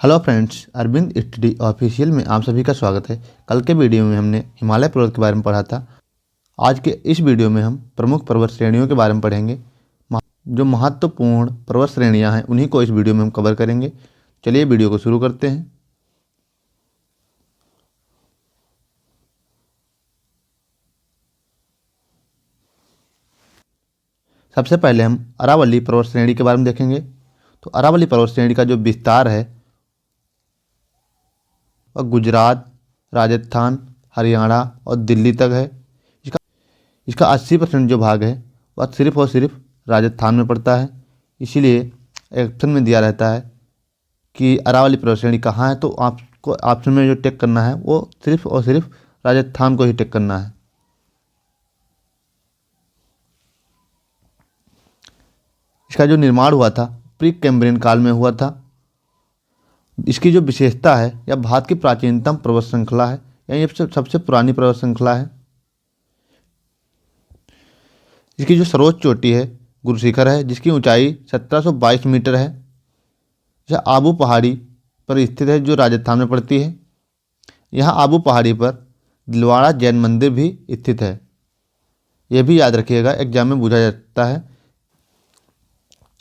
Hello friends, Arvind study official में आप सभी का स्वागत है। कल के वीडियो में हमने हिमालय पर्वत के बारे में पढ़ा था। आज के इस वीडियो में हम प्रमुख पर्वत श्रेणियों के बारे में पढ़ेंगे। जो महत्वपूर्ण पर्वत श्रेणियां हैं उन्हीं को इस वीडियो में हम कवर करेंगे। चलिए वीडियो को शुरू करते हैं। सबसे पहले हम अरावली पर्वत श्रेणी के बारे में देखेंगे। तो अरावली पर्वत श्रेणी का जो विस्तार है वह गुजरात, राजस्थान, हरियाणा और दिल्ली तक है। इसका इसका 80% जो भाग है वह सिर्फ और सिर्फ राजस्थान में पड़ता है। इसीलिए ऑप्शन में दिया रहता है कि अरावली पर्वत श्रेणी कहाँ है, तो आपको ऑप्शन में जो टिक करना है वो सिर्फ और सिर्फ राजस्थान को ही टिक करना है। इसका जो निर्माण हुआ था प्री कैम्ब्रियन काल में हुआ था। इसकी जो विशेषता है, यह भारत की प्राचीनतम पर्वत श्रृंखला है, यानी ये सबसे पुरानी पर्वत श्रृंखला है। इसकी जो सर्वोच्च चोटी है गुरु शिखर है, जिसकी ऊंचाई 1722 मीटर है। यह आबू पहाड़ी पर स्थित है जो राजस्थान में पड़ती है। यहाँ आबू पहाड़ी पर दिलवाड़ा जैन मंदिर भी स्थित है। यह भी याद रखिएगा, एग्जाम में पूछा जाता है।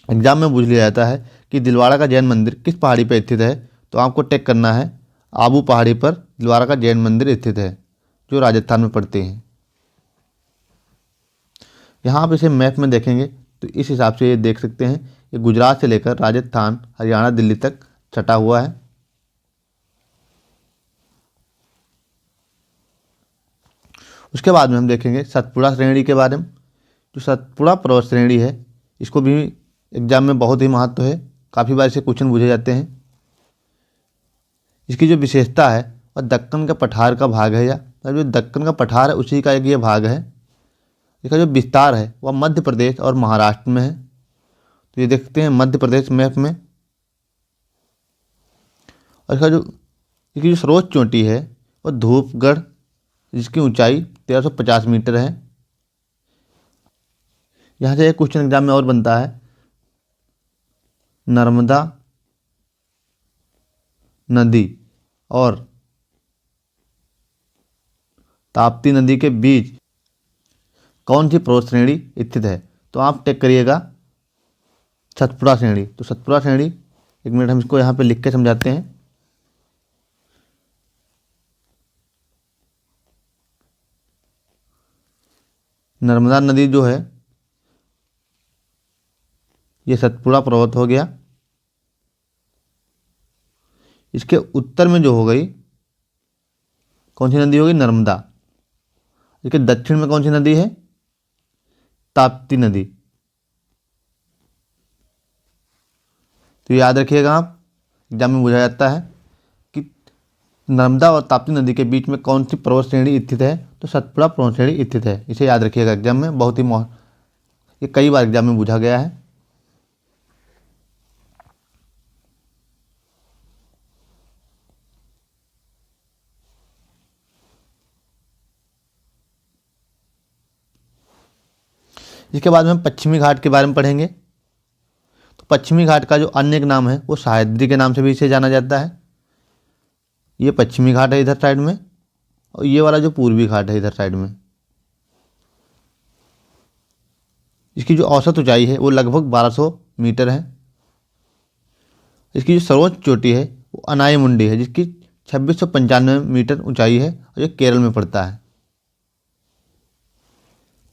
एग्जाम में पूछ लिया जाता है कि दिलवाड़ा का जैन मंदिर किस पहाड़ी पर स्थित है, तो आपको टिक करना है आबू पहाड़ी पर दिलवाड़ा का जैन मंदिर स्थित है जो राजस्थान में पड़ती है। यहाँ आप इसे मैप में देखेंगे तो इस हिसाब से ये देख सकते हैं, ये गुजरात से लेकर राजस्थान, हरियाणा, दिल्ली तक छटा हुआ है। उसके बाद में हम देखेंगे सतपुड़ा श्रेणी के बारे में। जो सतपुड़ा पर्वत श्रेणी है, इसको भी एग्जाम में बहुत ही महत्व है, काफ़ी बार इसे क्वेश्चन पूछे जाते हैं। इसकी जो विशेषता है वह दक्कन का पठार का भाग है, या जो दक्कन का पठार है उसी का एक ये भाग है। इसका जो विस्तार है वह मध्य प्रदेश और महाराष्ट्र में है। तो ये देखते हैं मध्य प्रदेश मैप में। और इसकी जो सर्वोच्च चोटी है वह धूपगढ़, जिसकी ऊंचाई 1350 मीटर है। यहाँ से एक क्वेश्चन एग्जाम में और बनता है, नर्मदा नदी और ताप्ती नदी के बीच कौन सी पर्वत श्रेणी स्थित है, तो आप टिक करिएगा सतपुड़ा श्रेणी। तो सतपुड़ा श्रेणी, एक मिनट हम इसको यहाँ पे लिख के समझाते हैं। नर्मदा नदी जो है ये सतपुड़ा पर्वत हो गया। इसके उत्तर में जो हो गई कौन सी नदी होगी, नर्मदा। इसके दक्षिण में कौन सी नदी है, ताप्ती नदी। तो याद रखिएगा आप, एग्जाम में पूछा जाता है कि नर्मदा और ताप्ती नदी के बीच में कौन सी पर्वत श्रेणी स्थित है, तो सतपुड़ा पर्वत श्रेणी स्थित है। इसे याद रखिएगा एग्जाम में, बहुत ही ये कई बार एग्जाम में पूछा गया है। इसके बाद में हम पश्चिमी घाट के बारे में पढ़ेंगे। तो पश्चिमी घाट का जो अन्य एक नाम है वो सह्याद्री के नाम से भी इसे जाना जाता है। ये पश्चिमी घाट है इधर साइड में, और ये वाला जो पूर्वी घाट है इधर साइड में। इसकी जो औसत ऊंचाई है वो लगभग 1200 मीटर है। इसकी जो सर्वोच्च चोटी है वो अनाई मुंडी है, जिसकी 2695 मीटर ऊंचाई है, और ये केरल में पड़ता है।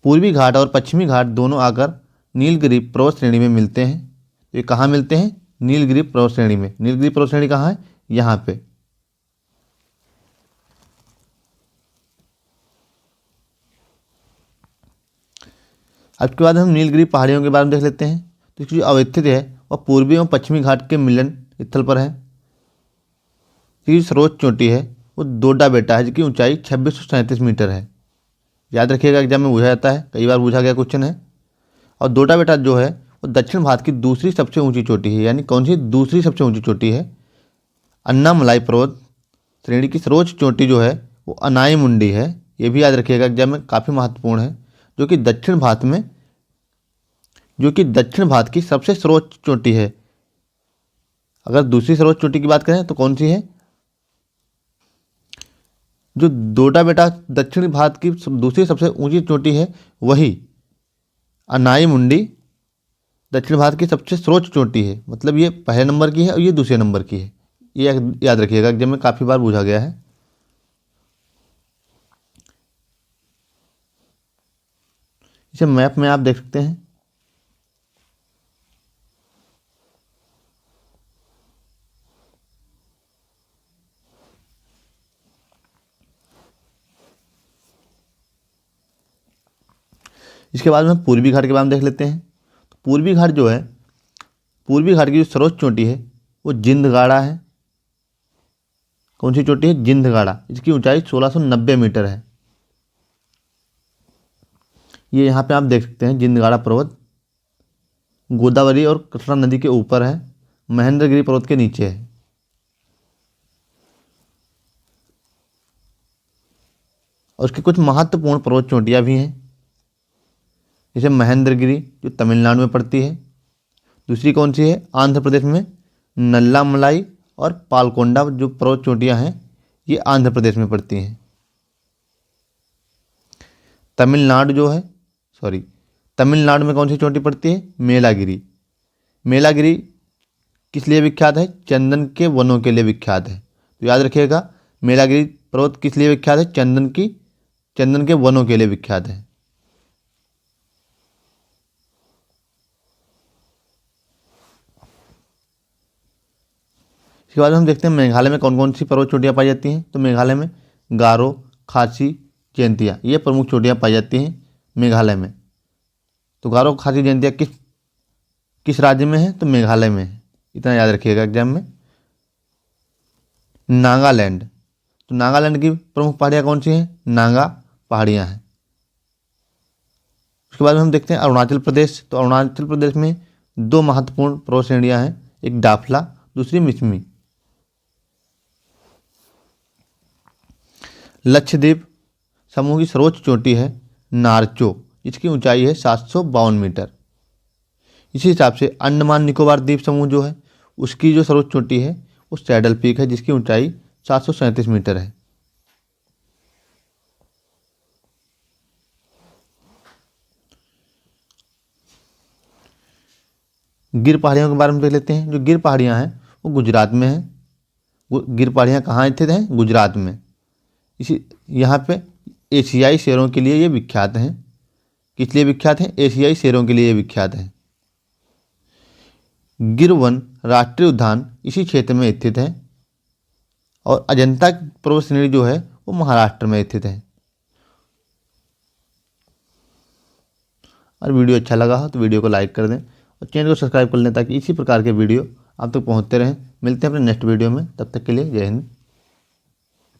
पूर्वी घाट और पश्चिमी घाट दोनों आकर नीलगिरी पर्वत श्रेणी में मिलते हैं। तो ये कहाँ मिलते हैं, नीलगिरी पर्वत श्रेणी में। नीलगिरी पर्वत श्रेणी कहाँ है, यहाँ पे। अब के बाद हम नीलगिरी पहाड़ियों के बारे में देख लेते हैं। तो इसकी जो अवस्थित है वह पूर्वी एवं पश्चिमी घाट के मिलन स्थल पर है। इसकी सर्वोच्च चोटी है वो डोडा बेटा है, जिसकी ऊंचाई 2637 मीटर है। याद रखिएगा, एग्जाम में पूछा जाता है, कई बार पूछा गया क्वेश्चन है। और डोडा बेटा जो है वो दक्षिण भारत की दूसरी सबसे ऊंची चोटी है। यानी कौन सी दूसरी सबसे ऊंची चोटी है, अन्नामलाई पर्वत श्रेणी की सर्वोच्च चोटी जो है वो अनाई मुंडी है। ये भी याद रखिएगा, एग्जाम में काफ़ी महत्वपूर्ण है, जो कि दक्षिण भारत की सबसे सर्वोच्च चोटी है। अगर दूसरी सर्वोच्च चोटी की बात करें तो कौन सी है, जो डोडा बेटा दक्षिण भारत की दूसरी सबसे ऊंची चोटी है वही अनाई मुंडी दक्षिण भारत की सबसे सर्वोच्च चोटी है। मतलब ये पहले नंबर की है और ये दूसरे नंबर की है। ये याद रखिएगा, एग्जाम में काफ़ी बार पूछा गया है। इसे मैप में आप देख सकते हैं। इसके बाद में पूर्वी घाट के बारे में देख लेते हैं। तो पूर्वी घाट जो है, पूर्वी घाट की जो सर्वोच्च चोटी है वो जिंदगाड़ा है। कौन सी चोटी है, जिंदगाड़ा। इसकी ऊंचाई 1690 मीटर है। ये यहाँ पे आप देख सकते हैं, जिंदगाड़ा पर्वत गोदावरी और कृष्णा नदी के ऊपर है, महेंद्रगिरी पर्वत के नीचे है। और उसकी कुछ महत्वपूर्ण पर्वत चोटियाँ भी हैं, जैसे महेंद्रगिरी जो तमिलनाडु में पड़ती है। दूसरी कौन सी है, आंध्र प्रदेश में नल्लामलाई और पालकोंडा जो पर्वत चोटियाँ हैं ये आंध्र प्रदेश में पड़ती हैं। तमिलनाडु में कौन सी चोटी पड़ती है, मेलागिरी। मेलागिरी किस लिए विख्यात है, चंदन के वनों के लिए विख्यात है। तो याद रखिएगा, मेलागिरी पर्वत किस लिए विख्यात है, चंदन के वनों के लिए विख्यात है। इसके बाद हम देखते हैं मेघालय में कौन कौन सी पर्वत चोटियाँ पाई जाती हैं। तो मेघालय में गारो, खासी, जयंतिया ये प्रमुख चोटियाँ पाई जाती हैं मेघालय में। तो गारो, खासी, जयंतिया किस राज्य में है, तो मेघालय में है। इतना याद रखिएगा एग्जाम में। नागालैंड, तो नागालैंड की प्रमुख पहाड़ियाँ कौन सी हैं, नागा पहाड़ियाँ हैं। उसके बाद में हम देखते हैं अरुणाचल प्रदेश। तो अरुणाचल प्रदेश में दो महत्वपूर्ण पर्वत श्रेणियाँ हैं, एक डाफला, दूसरी मिसमी। लक्षद्वीप समूह की सर्वोच्च चोटी है नारचो, जिसकी ऊंचाई है 752 मीटर। इसी हिसाब से अंडमान निकोबार द्वीप समूह जो है उसकी जो सर्वोच्च चोटी है वो सैडल पीक है, जिसकी ऊंचाई 737 मीटर है। गिर पहाड़ियों के बारे में देख लेते हैं। जो गिर पहाड़ियाँ हैं वो गुजरात में हैं। गिर पहाड़ियाँ कहाँ स्थित हैं, गुजरात में। इसी यहाँ पे एशियाई शेरों के लिए ये विख्यात हैं। किस लिए विख्यात हैं, एशियाई शेरों के लिए ये विख्यात हैं। गिर वन राष्ट्रीय उद्यान इसी क्षेत्र में स्थित है और अजंता पर्वत श्रेणी जो है वो महाराष्ट्र में स्थित है। और वीडियो अच्छा लगा हो तो वीडियो को लाइक कर दें और चैनल को सब्सक्राइब कर लें ताकि इसी प्रकार के वीडियो आप तक पहुंचते रहें। मिलते हैं अपने नेक्स्ट वीडियो में, तब तक के लिए जय हिंद।